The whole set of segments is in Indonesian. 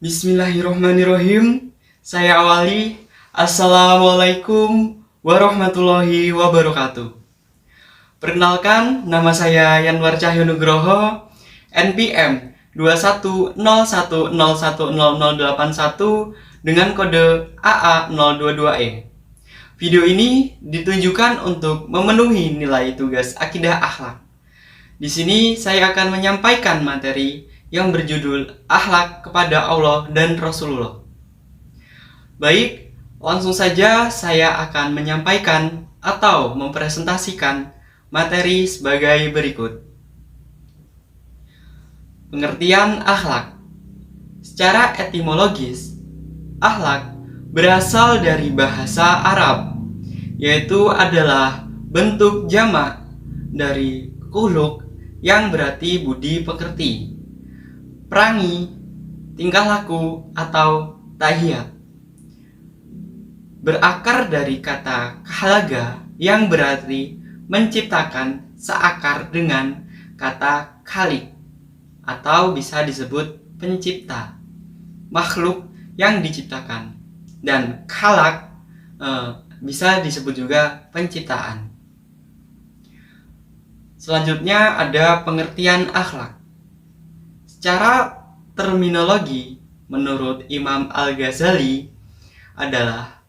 Bismillahirrohmanirrohim. Saya awali. Assalamualaikum warahmatullahi wabarakatuh. Perkenalkan, nama saya Yanwar Cahyo Nugroho, NPM 2101010081 dengan kode AA022E. Video ini ditunjukkan untuk memenuhi nilai tugas akidah akhlak. Di sini saya akan menyampaikan materi yang berjudul Akhlak kepada Allah dan Rasulullah. Baik, langsung saja saya akan menyampaikan atau mempresentasikan materi sebagai berikut. Pengertian akhlak. Secara etimologis, akhlak berasal dari bahasa Arab, yaitu adalah bentuk jamak dari khuluq yang berarti budi pekerti, perangi, tingkah laku, atau tahiyat. Berakar dari kata khalaga yang berarti menciptakan, seakar dengan kata khaliq atau bisa disebut pencipta, makhluk yang diciptakan, dan khalaq bisa disebut juga penciptaan. Selanjutnya ada pengertian akhlak. Secara terminologi, menurut Imam Al-Ghazali adalah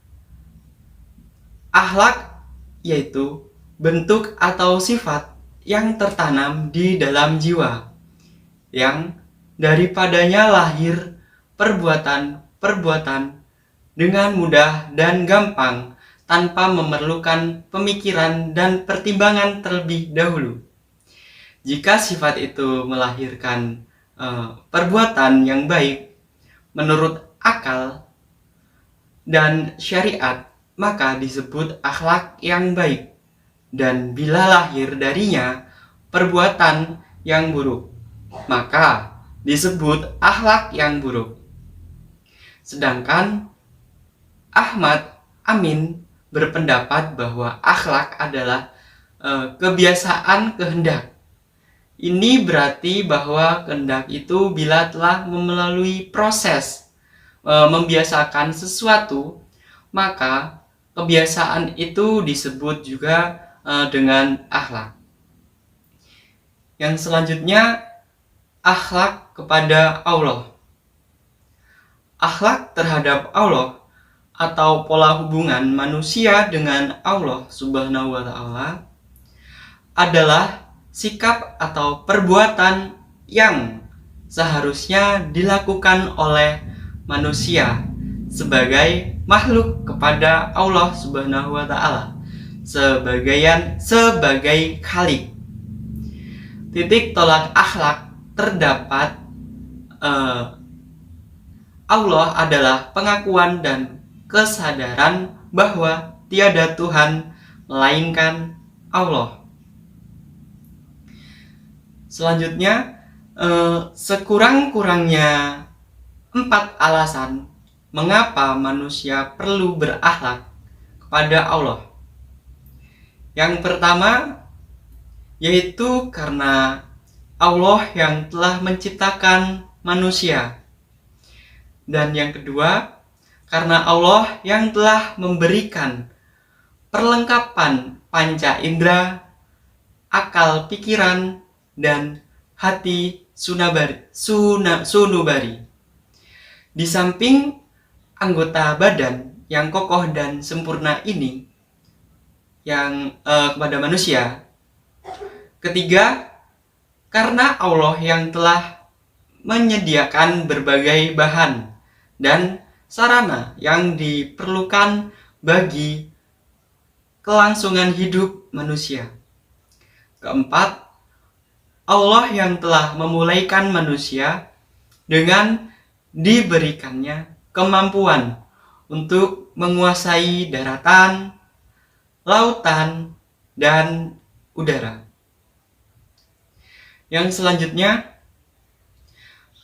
akhlak yaitu bentuk atau sifat yang tertanam di dalam jiwa, yang daripadanya lahir perbuatan-perbuatan dengan mudah dan gampang tanpa memerlukan pemikiran dan pertimbangan terlebih dahulu. Jika sifat itu melahirkan perbuatan yang baik menurut akal dan syariat, maka disebut akhlak yang baik. Dan bila lahir darinya perbuatan yang buruk, maka disebut akhlak yang buruk. Sedangkan Ahmad Amin berpendapat bahwa akhlak adalah kebiasaan kehendak. Ini berarti bahwa kehendak itu bila telah melalui proses membiasakan sesuatu, maka kebiasaan itu disebut juga dengan akhlak. Yang selanjutnya, akhlak kepada Allah. Akhlak terhadap Allah atau pola hubungan manusia dengan Allah Subhanahu wa Ta'ala adalah sikap atau perbuatan yang seharusnya dilakukan oleh manusia sebagai makhluk kepada Allah Subhanahu wa Ta'ala sebagai khalik. Titik tolak akhlak terdapat Allah adalah pengakuan dan kesadaran bahwa tiada Tuhan melainkan Allah. Selanjutnya, sekurang-kurangnya 4 alasan mengapa manusia perlu berakhlak kepada Allah. Yang pertama, yaitu karena Allah yang telah menciptakan manusia. Dan yang kedua, karena Allah yang telah memberikan perlengkapan panca indera, akal pikiran, dan hati sunubari. Di samping anggota badan yang kokoh dan sempurna ini yang kepada manusia. Ketiga, karena Allah yang telah menyediakan berbagai bahan dan sarana yang diperlukan bagi kelangsungan hidup manusia. Keempat, Allah yang telah memulaikan manusia dengan diberikannya kemampuan untuk menguasai daratan, lautan, dan udara. Yang selanjutnya,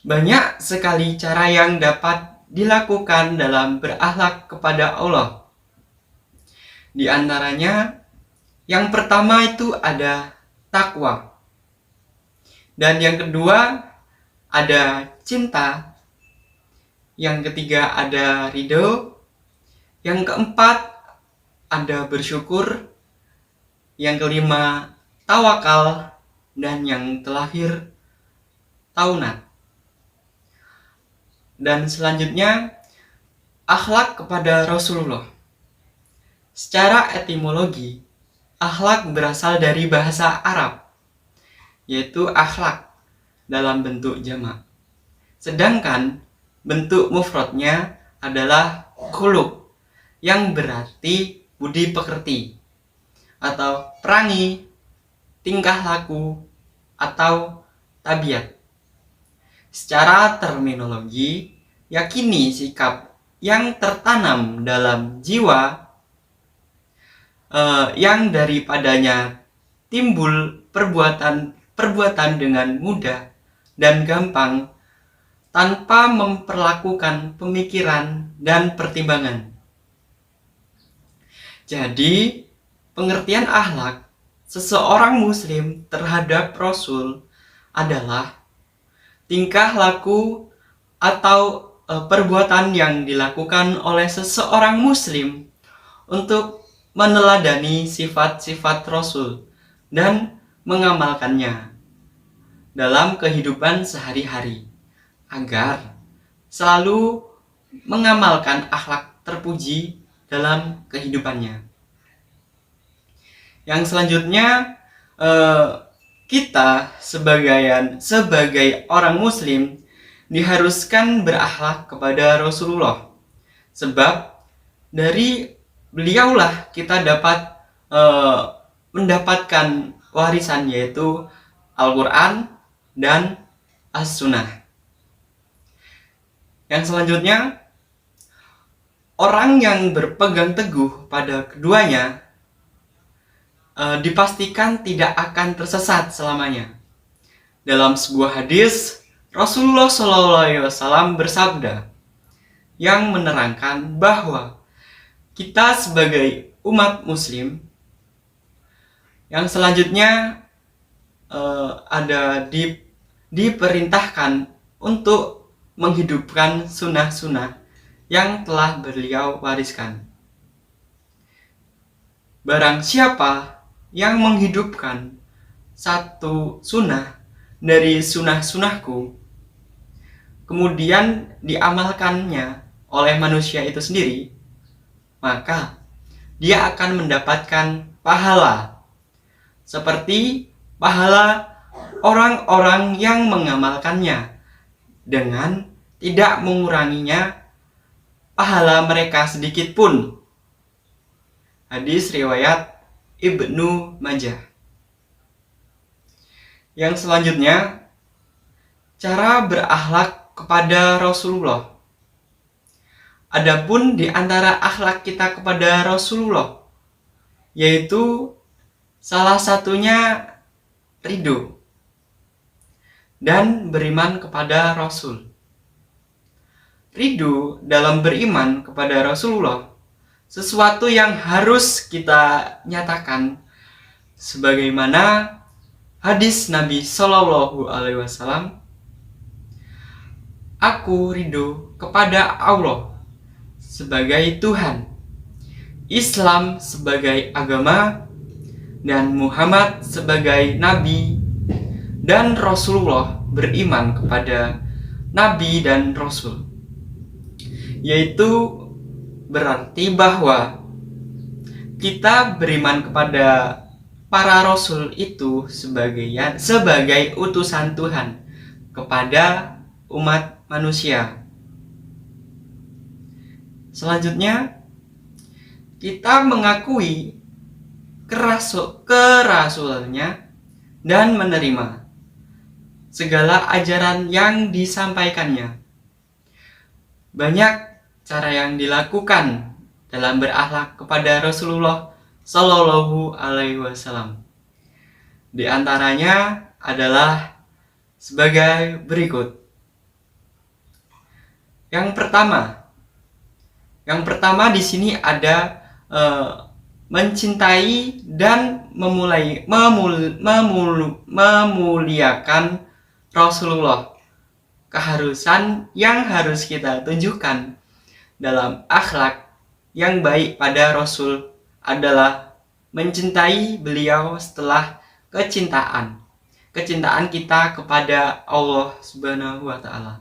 banyak sekali cara yang dapat dilakukan dalam berakhlak kepada Allah. Di antaranya, yang pertama itu ada takwa. Dan yang kedua ada cinta. Yang ketiga ada ridho. Yang keempat ada bersyukur. Yang kelima tawakal. Dan yang terakhir taunat. Dan selanjutnya akhlak kepada Rasulullah. Secara etimologi, akhlak berasal dari bahasa Arab, yaitu akhlak dalam bentuk jamak. Sedangkan bentuk mufradnya adalah khuluq, yang berarti budi pekerti atau perangi, tingkah laku, atau tabiat. Secara terminologi, yakini sikap yang tertanam dalam jiwa yang daripadanya timbul perbuatan dengan mudah dan gampang tanpa memperlakukan pemikiran dan pertimbangan. Jadi, pengertian akhlak seseorang muslim terhadap Rasul adalah tingkah laku atau perbuatan yang dilakukan oleh seseorang muslim untuk meneladani sifat-sifat Rasul dan mengamalkannya dalam kehidupan sehari-hari agar selalu mengamalkan akhlak terpuji dalam kehidupannya. Yang selanjutnya, kita sebagai orang muslim diharuskan berakhlak kepada Rasulullah, sebab dari beliaulah kita dapat mendapatkan warisan, yaitu Al-Quran dan As-Sunnah. Yang selanjutnya, orang yang berpegang teguh pada keduanya dipastikan tidak akan tersesat selamanya. Dalam sebuah hadis, Rasulullah SAW bersabda yang menerangkan bahwa kita sebagai umat muslim yang selanjutnya diperintahkan untuk menghidupkan sunnah-sunnah yang telah beliau wariskan. Barang siapa yang menghidupkan satu sunnah dari sunnah-sunnahku, kemudian diamalkannya oleh manusia itu sendiri, maka dia akan mendapatkan pahala seperti pahala orang-orang yang mengamalkannya dengan tidak menguranginya pahala mereka sedikit pun. Hadis riwayat Ibnu Majah. Yang selanjutnya, cara berakhlak kepada Rasulullah. Adapun di antara akhlak kita kepada Rasulullah, yaitu salah satunya ridho dan beriman kepada Rasul. Ridho dalam beriman kepada Rasulullah sesuatu yang harus kita nyatakan, sebagaimana hadis Nabi Shallallahu Alaihi Wasallam, aku ridho kepada Allah sebagai Tuhan, Islam sebagai agama, dan Muhammad sebagai Nabi, dan Rasulullah beriman kepada Nabi dan Rasul. Yaitu berarti bahwa kita beriman kepada para Rasul itu sebagai utusan Tuhan kepada umat manusia. Selanjutnya, kita mengakui kerasulannya dan menerima segala ajaran yang disampaikannya. Banyak cara yang dilakukan dalam berakhlak kepada Rasulullah Shallallahu Alaihi Wasallam. Di antaranya adalah sebagai berikut. Yang pertama di sini ada mencintai dan memuliakan Rasulullah keharusan yang harus kita tunjukkan dalam akhlak yang baik pada Rasul adalah mencintai beliau setelah kecintaan kita kepada Allah Subhanahu wa Ta'ala.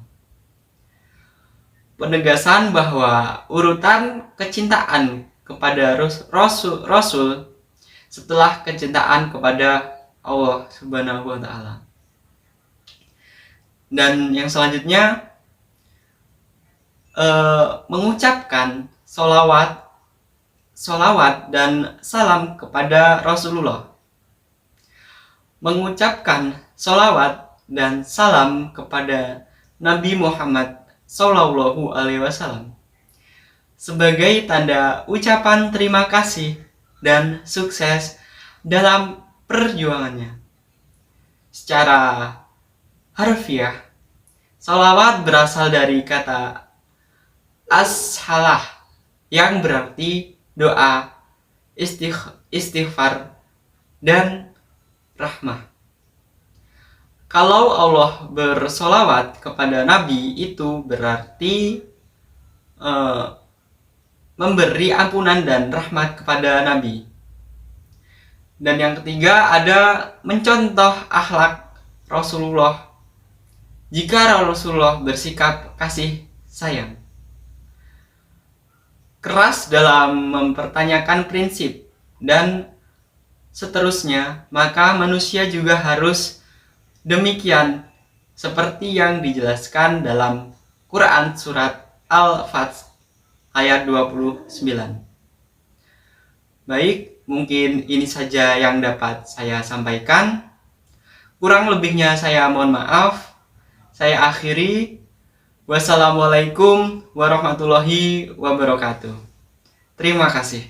Penegasan bahwa urutan kecintaan kepada Rasul setelah kecintaan kepada Allah Subhanahu wa Ta'ala. Dan yang selanjutnya, mengucapkan solawat dan salam kepada Rasulullah. Mengucapkan solawat dan salam kepada Nabi Muhammad Sallallahu Alaihi Wasallam sebagai tanda ucapan terima kasih dan sukses dalam perjuangannya. Secara harfiah, salawat berasal dari kata as-salah yang berarti doa, istighfar, dan rahmah. Kalau Allah bersolawat kepada Nabi, itu berarti memberi ampunan dan rahmat kepada Nabi. Dan yang ketiga ada mencontoh akhlak Rasulullah. Jika Rasulullah bersikap kasih sayang, keras dalam mempertanyakan prinsip, dan seterusnya, maka manusia juga harus demikian seperti yang dijelaskan dalam Quran surat Al-Fath ayat 29. Baik, mungkin ini saja yang dapat saya sampaikan. Kurang lebihnya saya mohon maaf. Saya akhiri. Wassalamualaikum warahmatullahi wabarakatuh. Terima kasih.